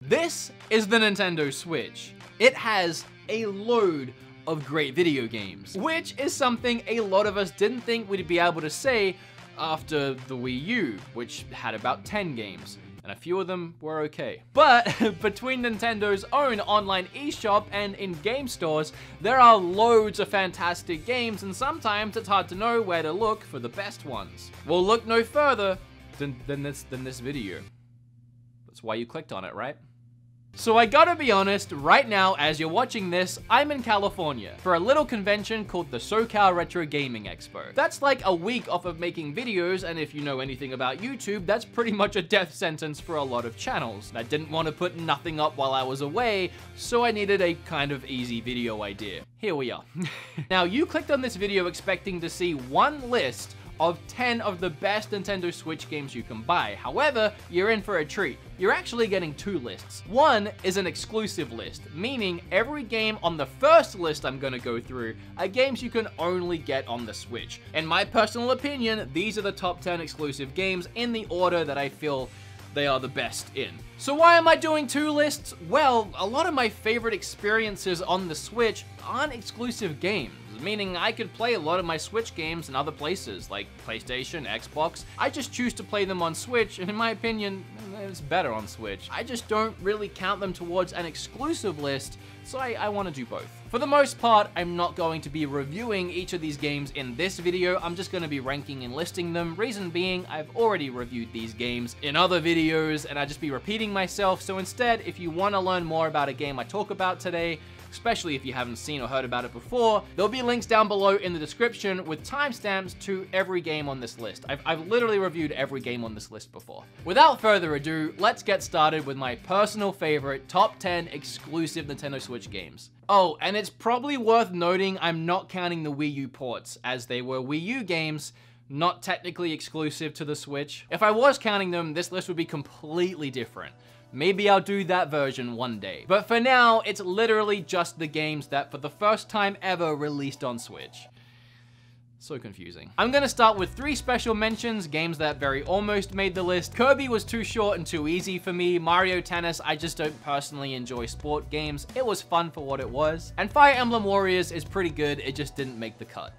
This is the Nintendo Switch. It has a load of great video games, which is something a lot of us didn't think we'd be able to say after the Wii U, which had about 10 games. And a few of them were okay. But between Nintendo's own online eShop and in-game stores, there are loads of fantastic games, and sometimes it's hard to know where to look for the best ones. Well, look no further than this video. That's why you clicked on it, right? So I gotta be honest, right now, as you're watching this, I'm in California for a little convention called the SoCal Retro Gaming Expo. That's like a week off of making videos, and if you know anything about YouTube, that's pretty much a death sentence for a lot of channels. I didn't want to put nothing up while I was away, so I needed a kind of easy video idea. Here we are. Now, you clicked on this video expecting to see one list of 10 of the best Nintendo Switch games you can buy. However, you're in for a treat. You're actually getting two lists. One is an exclusive list, meaning every game on the first list I'm gonna go through are games you can only get on the Switch. In my personal opinion, these are the top 10 exclusive games in the order that I feel they are the best in. So why am I doing two lists? Well, a lot of my favorite experiences on the Switch aren't exclusive games, meaning I could play a lot of my Switch games in other places, like PlayStation, Xbox. I just choose to play them on Switch, and in my opinion, it's better on Switch. I just don't really count them towards an exclusive list, so I want to do both. For the most part, I'm not going to be reviewing each of these games in this video. I'm just going to be ranking and listing them. Reason being, I've already reviewed these games in other videos, and I'd just be repeating myself. So instead, if you want to learn more about a game I talk about today, especially if you haven't seen or heard about it before, there'll be links down below in the description with timestamps to every game on this list. I've literally reviewed every game on this list before. Without further ado, let's get started with my personal favorite top 10 exclusive Nintendo Switch games. Oh, and it's probably worth noting I'm not counting the Wii U ports, as they were Wii U games, not technically exclusive to the Switch. If I was counting them, this list would be completely different. Maybe I'll do that version one day. But for now, it's literally just the games that for the first time ever released on Switch. So confusing. I'm gonna start with 3 special mentions, games that very almost made the list. Kirby was too short and too easy for me. Mario Tennis, I just don't personally enjoy sport games. It was fun for what it was. And Fire Emblem Warriors is pretty good, it just didn't make the cut.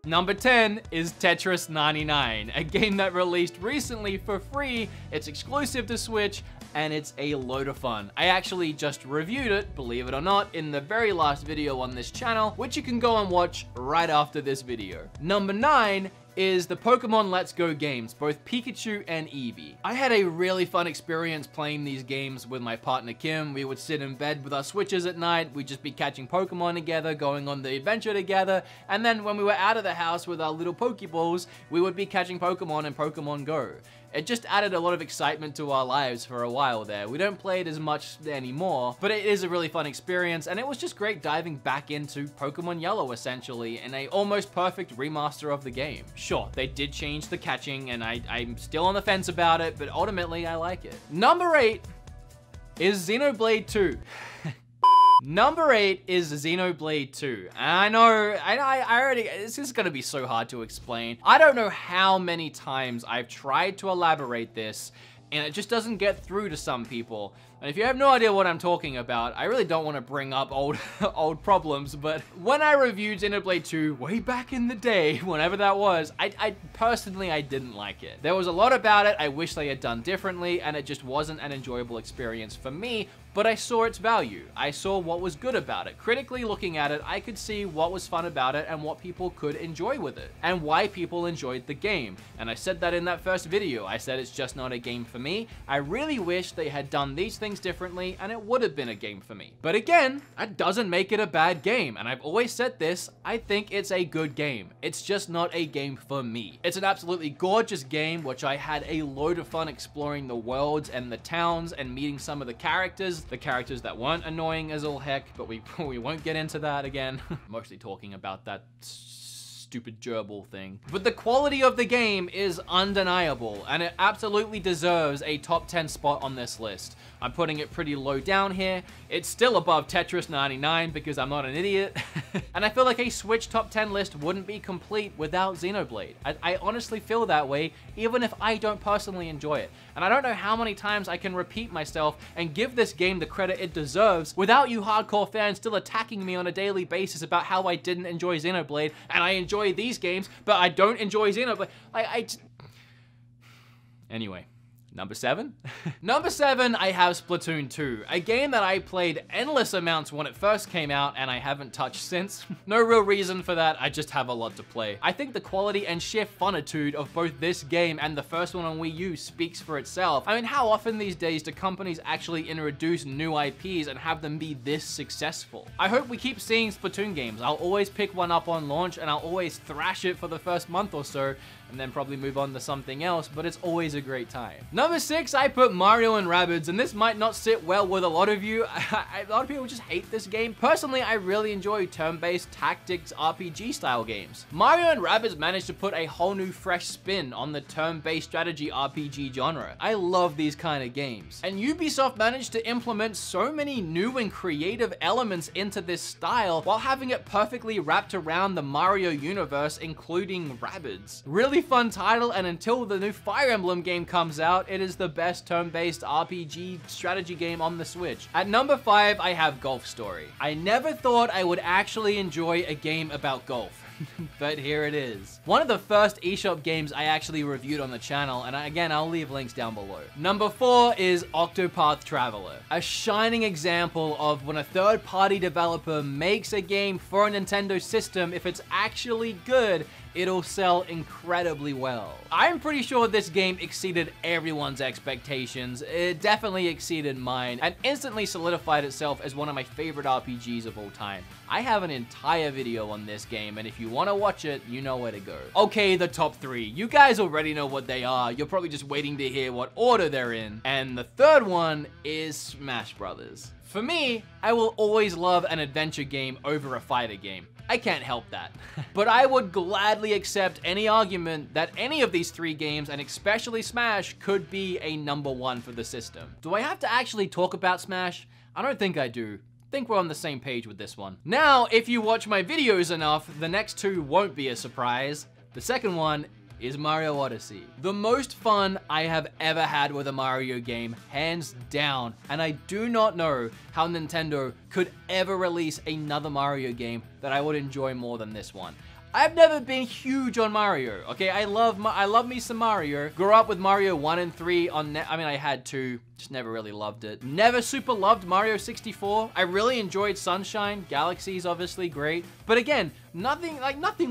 Number 10 is Tetris 99, a game that released recently for free. It's exclusive to Switch, and it's a load of fun. I actually just reviewed it, believe it or not, in the very last video on this channel, which you can go and watch right after this video. Number 9 is the Pokemon Let's Go games, both Pikachu and Eevee. I had a really fun experience playing these games with my partner Kim. We would sit in bed with our Switches at night, we'd just be catching Pokemon together, going on the adventure together, and then when we were out of the house with our little Pokeballs, we would be catching Pokemon in Pokemon Go. It just added a lot of excitement to our lives for a while there. We don't play it as much anymore, but it is a really fun experience, and it was just great diving back into Pokemon Yellow, essentially, in a almost perfect remaster of the game. Sure, they did change the catching, and I'm still on the fence about it, but ultimately, I like it. Number 8 is Xenoblade 2. Number 8 is Xenoblade 2. I know, I already, this is gonna be so hard to explain. I don't know how many times I've tried to elaborate this, and it just doesn't get through to some people. And if you have no idea what I'm talking about, I really don't want to bring up old problems, but when I reviewed Xenoblade 2 way back in the day, whenever that was, I personally didn't like it. There was a lot about it I wish they had done differently, and it just wasn't an enjoyable experience for me, but I saw its value. I saw what was good about it. Critically looking at it, I could see what was fun about it and what people could enjoy with it, and why people enjoyed the game. And I said that in that first video. I said it's just not a game for me. I really wish they had done these things differently, and it would have been a game for me. But again, that doesn't make it a bad game, and I've always said this, I think it's a good game. It's just not a game for me. It's an absolutely gorgeous game, which I had a load of fun exploring the worlds and the towns and meeting some of the characters that weren't annoying as all heck, but we won't get into that again. Mostly talking about that stupid gerbil thing. But the quality of the game is undeniable, and it absolutely deserves a top 10 spot on this list. I'm putting it pretty low down here. It's still above Tetris 99 because I'm not an idiot. And I feel like a Switch top 10 list wouldn't be complete without Xenoblade. I honestly feel that way, even if I don't personally enjoy it. And I don't know how many times I can repeat myself and give this game the credit it deserves without you hardcore fans still attacking me on a daily basis about how I didn't enjoy Xenoblade and I enjoy these games, but I don't enjoy Xenoblade. Anyway. Number 7? Number 7, I have Splatoon 2, a game that I played endless amounts when it first came out and I haven't touched since. No real reason for that, I just have a lot to play. I think the quality and sheer funitude of both this game and the first one on Wii U speaks for itself. I mean, how often these days do companies actually introduce new IPs and have them be this successful? I hope we keep seeing Splatoon games. I'll always pick one up on launch and I'll always thrash it for the first month or so and then probably move on to something else, but it's always a great time. Number 6, I put Mario and Rabbids, and this might not sit well with a lot of you. A lot of people just hate this game. Personally, I really enjoy turn-based tactics RPG style games. Mario and Rabbids managed to put a whole new fresh spin on the turn-based strategy RPG genre. I love these kind of games. And Ubisoft managed to implement so many new and creative elements into this style while having it perfectly wrapped around the Mario universe, including Rabbids. Really fun title, and until the new Fire Emblem game comes out, it is the best turn-based RPG strategy game on the Switch. At number 5, I have Golf Story. I never thought I would actually enjoy a game about golf. But here it is. One of the first eShop games I actually reviewed on the channel, and again, I'll leave links down below. Number 4 is Octopath Traveler, a shining example of when a third-party developer makes a game for a Nintendo system, if it's actually good, it'll sell incredibly well. I'm pretty sure this game exceeded everyone's expectations. It definitely exceeded mine and instantly solidified itself as one of my favorite RPGs of all time. I have an entire video on this game, and if you want to watch it, you know where to go. Okay, the top 3. You guys already know what they are. You're probably just waiting to hear what order they're in. And the third one is Smash Brothers. For me, I will always love an adventure game over a fighter game. I can't help that. But I would gladly accept any argument that any of these 3 games, and especially Smash, could be a number 1 for the system. Do I have to actually talk about Smash? I don't think I do. I think we're on the same page with this one. Now, if you watch my videos enough, the next 2 won't be a surprise. The second one is Mario Odyssey. The most fun I have ever had with a Mario game, hands down, and I do not know how Nintendo could ever release another Mario game that I would enjoy more than this one. I've never been huge on Mario, okay? I love me some Mario. Grew up with Mario 1 and 3 on I had 2, just never really loved it. Never super loved Mario 64. I really enjoyed Sunshine. Galaxy's obviously great. But again, nothing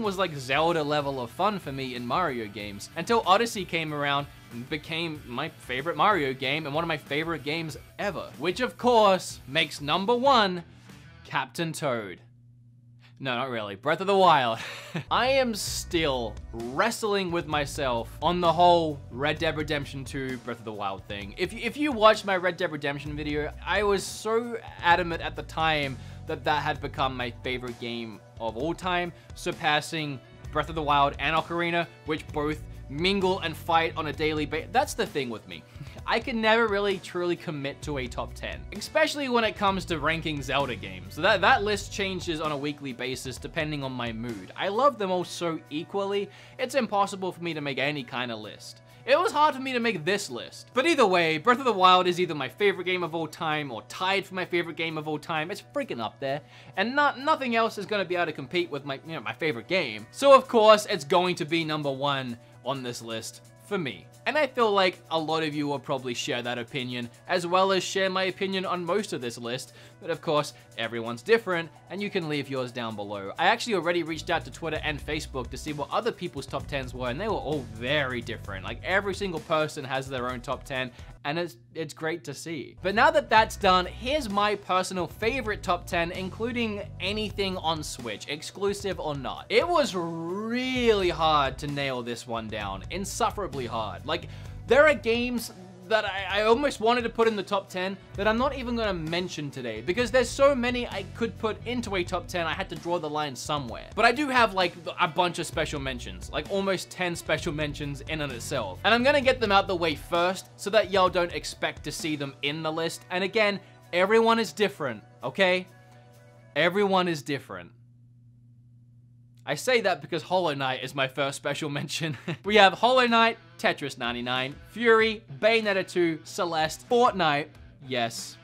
was like Zelda level of fun for me in Mario games until Odyssey came around and became my favorite Mario game and one of my favorite games ever. Which of course makes number 1 Captain Toad. No, not really. Breath of the Wild. I am still wrestling with myself on the whole Red Dead Redemption 2 Breath of the Wild thing. If you watched my Red Dead Redemption video, I was so adamant at the time that that had become my favorite game of all time, surpassing Breath of the Wild and Ocarina, which both mingle and fight on a daily basis. That's the thing with me. I can never really truly commit to a top 10, especially when it comes to ranking Zelda games. That list changes on a weekly basis depending on my mood. I love them all so equally, it's impossible for me to make any kind of list. It was hard for me to make this list. But either way, Breath of the Wild is either my favorite game of all time or tied for my favorite game of all time. It's freaking up there. And nothing else is going to be able to compete with my favorite game. So of course, it's going to be number 1 on this list for me. And I feel like a lot of you will probably share that opinion, as well as share my opinion on most of this list. But of course, everyone's different, and you can leave yours down below. I actually already reached out to Twitter and Facebook to see what other people's top 10s were, and they were all very different. Like, every single person has their own top 10, and it's great to see. But now that that's done, here's my personal favorite top 10, including anything on Switch, exclusive or not. It was really hard to nail this one down, insufferably hard. Like, there are games that I almost wanted to put in the top 10 that I'm not even gonna mention today because there's so many I could put into a top 10, I had to draw the line somewhere. But I do have like a bunch of special mentions, like almost 10 special mentions in and itself. And I'm gonna get them out the way first so that y'all don't expect to see them in the list. And again, everyone is different, okay? Everyone is different. I say that because Hollow Knight is my first special mention. We have Hollow Knight, Tetris 99, Fury, Bayonetta 2, Celeste, Fortnite, yes,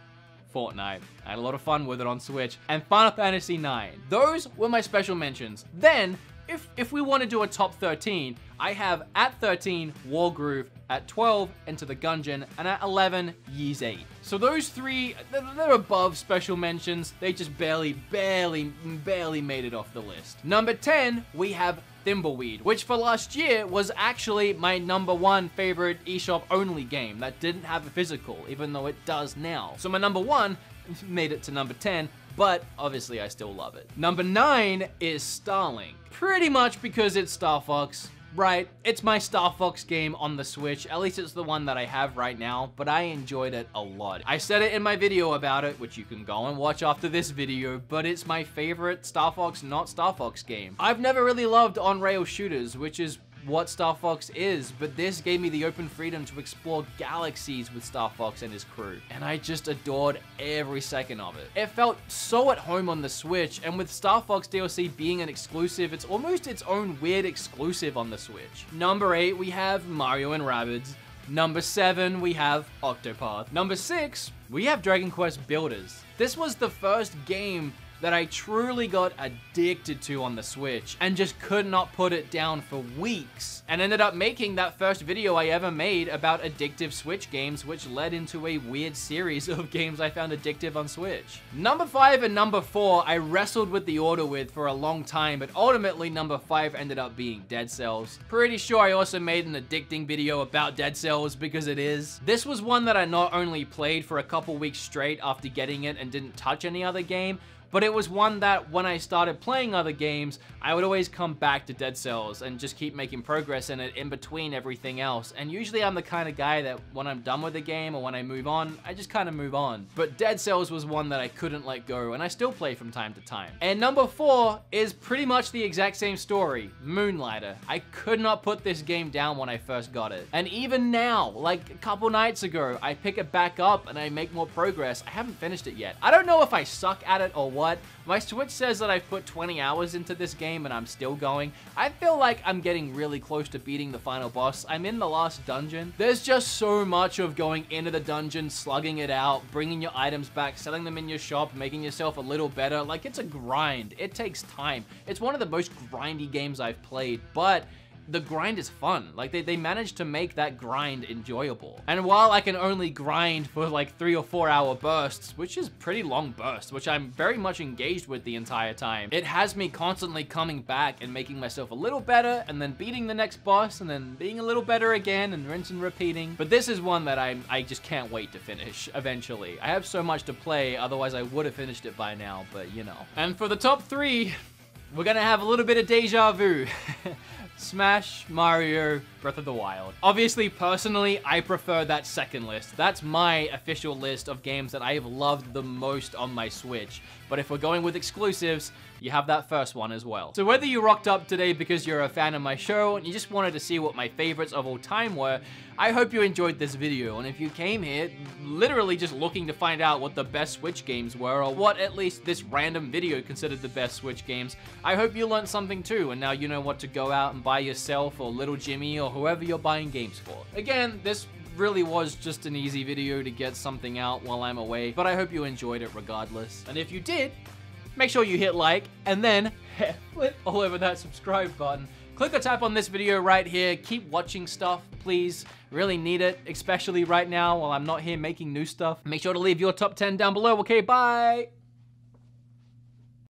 Fortnite. I had a lot of fun with it on Switch, and Final Fantasy IX. Those were my special mentions. Then, if we want to do a top 13, I have at 13, Wargroove, at 12, Enter the Gungeon, and at 11, Ys 8. So those three, they're above special mentions. They just barely made it off the list. Number 10, we have Thimbleweed, which for last year was actually my #1 favorite eShop only game that didn't have a physical, even though it does now. So my #1 made it to number 10, but obviously I still love it. Number 9 is Starlink. Pretty much because it's Star Fox. Right, it's my Star Fox game on the Switch, at least it's the one that I have right now, but I enjoyed it a lot. I said it in my video about it, which you can go and watch after this video, but it's my favorite Star Fox, not Star Fox game. I've never really loved on-rail shooters, which is what Star Fox is, but this gave me the open freedom to explore galaxies with Star Fox and his crew, and I just adored every second of it. It felt so at home on the Switch, and with Star Fox DLC being an exclusive, it's almost its own weird exclusive on the Switch. Number 8, we have Mario and Rabbids. Number 7, we have Octopath. Number 6, we have Dragon Quest Builders. This was the first game that I truly got addicted to on the Switch and just could not put it down for weeks, and ended up making that first video I ever made about addictive Switch games, which led into a weird series of games I found addictive on Switch. Number 5 and number 4 I wrestled with the order with for a long time, but ultimately number 5 ended up being Dead Cells. Pretty sure I also made an addicting video about Dead Cells because it is. This was one that I not only played for a couple weeks straight after getting it and didn't touch any other game, but it was one that when I started playing other games, I would always come back to Dead Cells and just keep making progress in it in between everything else. And usually I'm the kind of guy that when I'm done with the game or when I move on, I just kind of move on. But Dead Cells was one that I couldn't let go, and I still play from time to time. And number 4 is pretty much the exact same story, Moonlighter. I could not put this game down when I first got it. And even now, like a couple nights ago, I pick it back up and I make more progress. I haven't finished it yet. I don't know if I suck at it or what. My Switch says that I've put 20 hours into this game and I'm still going. I feel like I'm getting really close to beating the final boss. I'm in the last dungeon. There's just so much of going into the dungeon, slugging it out, bringing your items back, selling them in your shop, making yourself a little better. Like, it's a grind. It takes time. It's one of the most grindy games I've played, but the grind is fun. Like, they managed to make that grind enjoyable. And while I can only grind for like 3 or 4 hour bursts, which is pretty long bursts, which I'm very much engaged with the entire time, it has me constantly coming back and making myself a little better, and then beating the next boss, and then being a little better again, and rinse and repeating. But this is one that I just can't wait to finish eventually. I have so much to play, otherwise I would have finished it by now, but you know. And for the top 3, we're gonna have a little bit of deja vu. Smash, Mario, Breath of the Wild. Obviously, personally, I prefer that second list. That's my official list of games that I have loved the most on my Switch. But if we're going with exclusives, you have that first one as well. So whether you rocked up today because you're a fan of my show and you just wanted to see what my favorites of all time were, I hope you enjoyed this video. And if you came here literally just looking to find out what the best Switch games were, or what at least this random video considered the best Switch games, I hope you learned something too, and now you know what to go out and buy yourself or little Jimmy or whoever you're buying games for. Again, this really was just an easy video to get something out while I'm away, but I hope you enjoyed it regardless. And if you did, make sure you hit like, and then flip all over that subscribe button. Click or tap on this video right here. Keep watching stuff, please. Really need it, especially right now while I'm not here making new stuff. Make sure to leave your top 10 down below. Okay, bye!